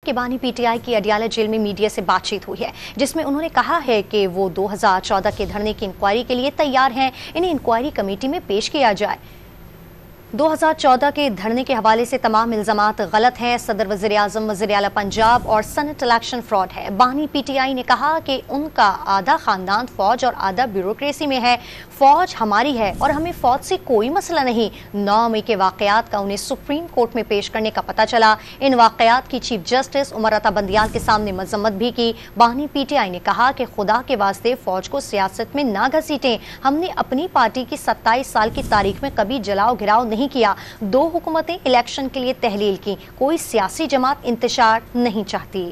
कि बानी पीटीआई की अडियाला जेल में मीडिया से बातचीत हुई है, जिसमें उन्होंने कहा है कि वो 2014 के धरने की इंक्वायरी के लिए तैयार हैं। इन्हें इंक्वायरी कमेटी में पेश किया जाए। 2014 के धरने के हवाले से तमाम इल्जामात गलत हैं। सदर वज़ीर आज़म, वज़ीर आला पंजाब और सेनेट इलेक्शन फ्रॉड है। बानी पीटीआई ने कहा कि उनका आधा खानदान फौज और आधा ब्यूरोक्रेसी में है। फौज हमारी है और हमें फौज से कोई मसला नहीं। 9 मई के वाकयात का उन्हें सुप्रीम कोर्ट में पेश करने का पता चला। इन वाकयात की चीफ जस्टिस उमर अता बंदियाल के सामने मजम्मत भी की। बानी पीटीआई ने कहा कि खुदा के वास्ते फौज को सियासत में ना घसीटें। हमने अपनी पार्टी की 27 साल की तारीख में कभी जलाओ घिराव नहीं किया। 2 हुकूमतें इलेक्शन के लिए तहलील की। कोई सियासी जमात इंतशार नहीं चाहती।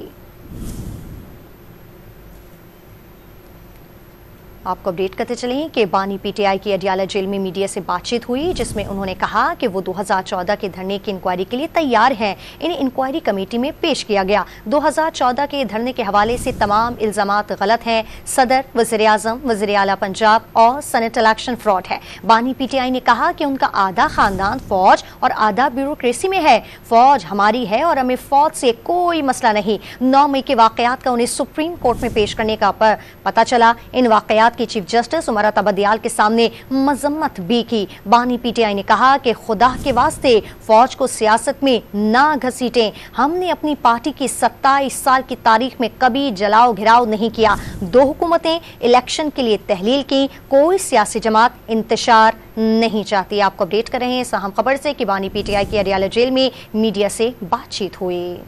आपको अपडेट करते चलें कि बानी पीटीआई की अडियाला जेल में मीडिया से बातचीत हुई, जिसमें उन्होंने कहा कि वो 2014 के धरने की इंक्वायरी के लिए तैयार हैं। इन्हें इंक्वायरी कमेटी में पेश किया गया। 2014 के धरने के हवाले से तमाम इल्जामात गलत हैं। सदर, वज़ीर आज़म, वज़ीर आला पंजाब और सेनेट इलेक्शन फ्रॉड है। बानी पीटीआई ने कहा कि उनका आधा खानदान फौज और आधा ब्यूरोक्रेसी में है। फौज हमारी है और हमें फौज से कोई मसला नहीं। 9 मई के वाकयात का उन्हें सुप्रीम कोर्ट में पेश करने का पता चला। इन वाकयात की चीफ जस्टिस उमर अता बंदियाल के सामने मजम्मत भी की। बानी पीटीआई ने कहा कि खुदा के वास्ते फौज को सियासत में ना घसीटें। हमने अपनी पार्टी की 27 साल की तारीख में कभी जलाओ घिराव नहीं किया। 2 हुकूमतें इलेक्शन के लिए तहलील की। कोई सियासी जमात इंतशार नहीं चाहती। आपको अपडेट कर रहे हैं इस अहम खबर से कि बानी पीटीआई की अडियाला जेल में मीडिया से बातचीत हुई।